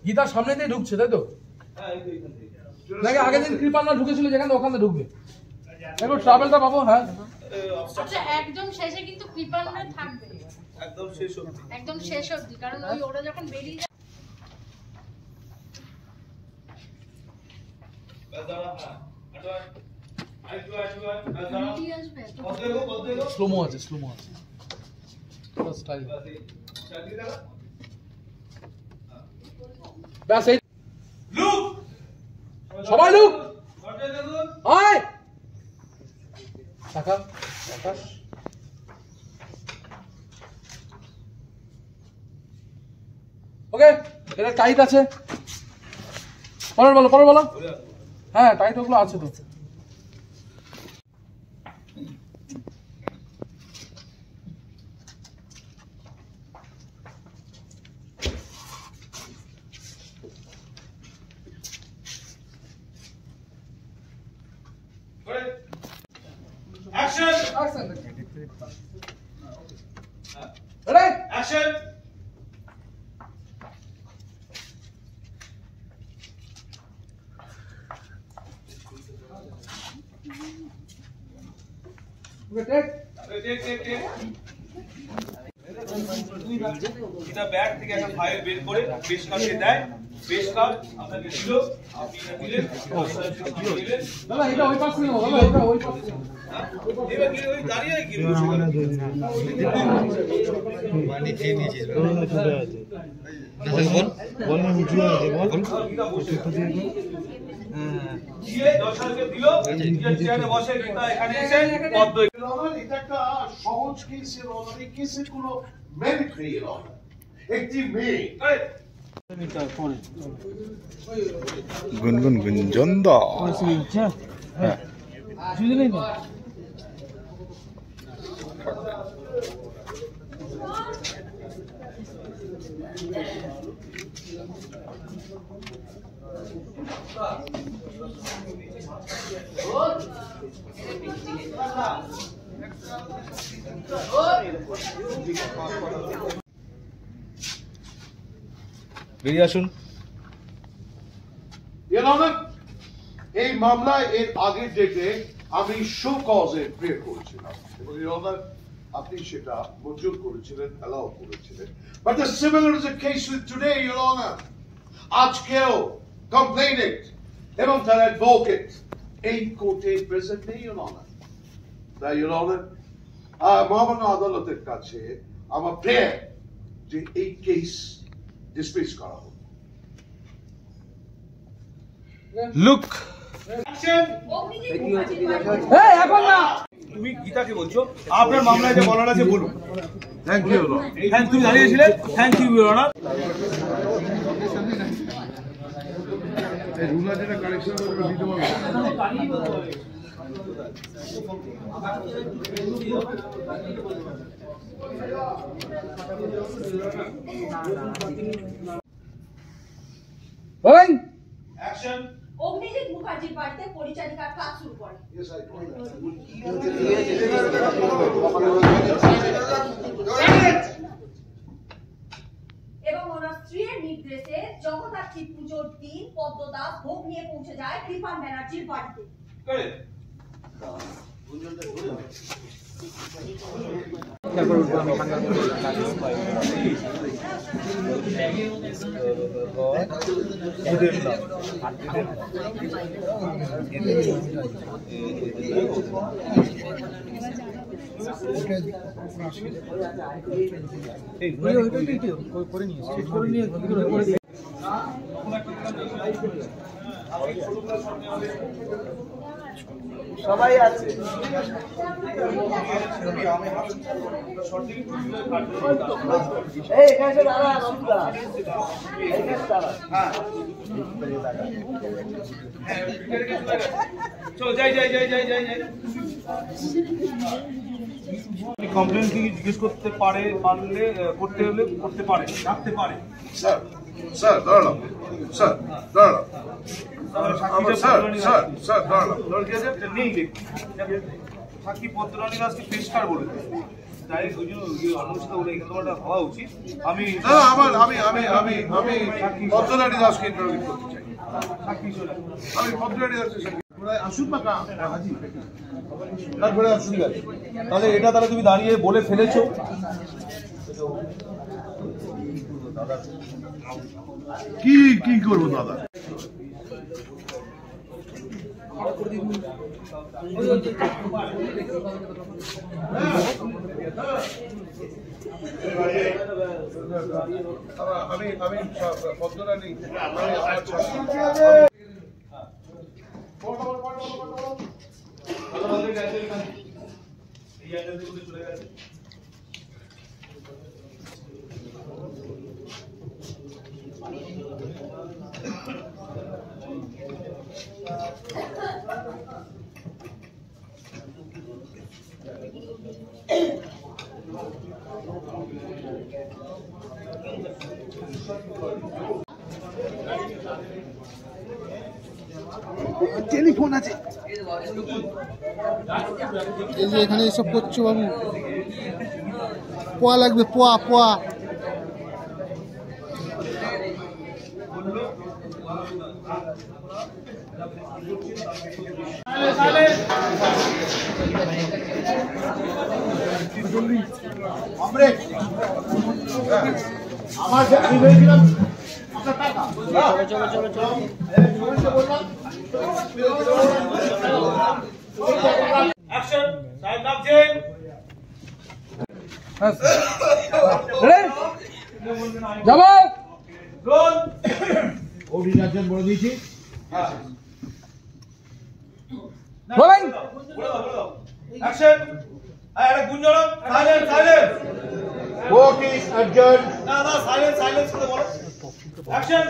গীতার সামনে দিয়ে ঢুকছে, তাই তো? নাকি আগের দিন কৃপান্না ঢুকেছিল যেখানে, ওখানে ঢুকবে। দেখো ট্রাভেলটা পাবো। হ্যাঁ আচ্ছা, একদম শেষে কিন্তু কৃপান্না থাকবে, একদম শেষ অবধি, একদম শেষ অবধি, কারণ ওই ওরা যখন বেরিয়ে যায়। স্লোমো আছে, স্লোমো আছে, স্টাইল। ব্যাস এই লুক, সবাই লুক, আয় টাকা আকাশ। ওকে, এটা টাইট আছে। পরের বলো, পরের বলো। হ্যাঁ টাইট ওগুলো আছে তো। Action! Action! Ready? Action! Okay, take. Take. এটা ব্যাগ থেকে একটা ফাইল বের করে বেশ কাটে দেয়। বেশ কাট আপনাকে দিল, আপনি দিলেন। দাদা এটা ওই পাশে নাও, দাদা এটা ওই পাশে নাও। এবার কি ওই দাঁড়িয়ে কি বসে গেল? পানি খেয়ে নিয়েছিস। বল না উঠিয়ে আছে, বল। দিয়ে দর্শককে দিল, দিয়ে চেয়ারে বসে গীতা এখানে এসে পদ্ম। এটা একটা সহজ কেস এর এই কেসের কোনো মেরিট নেই এর একটি মেয়ে গুনগুন গুঞ্জন দা হ্যাঁ বেরিয়ে আসুন। এই মামলায় এর আগের ডেটে আমি শো কজে প্রেয়ার করেছিলাম এবং আপনি সেটা মঞ্জুর করেছিলেন, অ্যালাউ করেছিলেন। But the similar is the case with today, your honour. আজকেও কমপ্লেইনেন্ট এবং তার অ্যাডভোকেট এই কোর্টে প্রেজেন্ট নেই, ইওর অনার। তাই ইওর অনার, মহামান্য আদালতের কাছে আমার প্রেয়ার যে এই কেস ডিসমিস করা হোক। লুক, এই এখন না, তুমি গীতাকে বলছো আপনার মামলায় যে বলার আছে বলুন। Thank you. থ্যাংক তুমি দাঁড়িয়েছিলেন। Thank you your honour. এই রুলার যেটা কালেকশন করে দিতে পারবে। Rolling action. অগ্নিজিৎ মুখার্জির বাড়িতে পরিচারিকার কাজ শুরু করে। এবং ওনার স্ত্রীর নির্দেশে জগদ্ধাত্রী পুজোর দিন পদ্মদাস ভোগ নিয়ে পৌঁছে যায় কৃপান ব্যানার্জির বাড়িতে। সবাই আছে। এখানে দাঁড়া, চলো যাই। কমপ্লেন কি জিজ্ঞেস করতে পারে, পারলে করতে হলে করতে পারে, রাখতে পারে। স্যার দাঁড়ালাম, স্যার দাঁড়ালাম, স্যার দাঁড়ালাম। নেই দেখি সাক্ষী পদ্মরানী দাসকে পেশকার বলে ডাইরেক্ট ওই জন্য অনুষ্ঠান বলে এখানে তোমার হওয়া উচিত। আমি আমি পদ্মরানী দাসকে ইন্টারভিউ করতে চাই। সাক্ষী হিসেবে আমি পদ্মরানী দাসের সাথে আসুন না হাজি তারপরে আসুন। তাহলে এটা তাহলে তুমি দাঁড়িয়ে বলে ফেলেছো। কি করবো দাদা? আমি পদ্মরানী টেলিফোন আছে এই যে এখানে এসব করছো বাবু, পোয়া লাগবে, পোয়া আমার আমি ভেবেছিলাম আপনার টাকা অ্যাকশন সাহেব নামছেন। যাবো রোল ওডি রাজন বলে দিয়েছি। বলেন অ্যাকশন আরে গুঞ্জন সাইলেন্স কোর্ট ইজ অ্যাডজার্নড। না সাইলেন্স করে বলো অ্যাকশন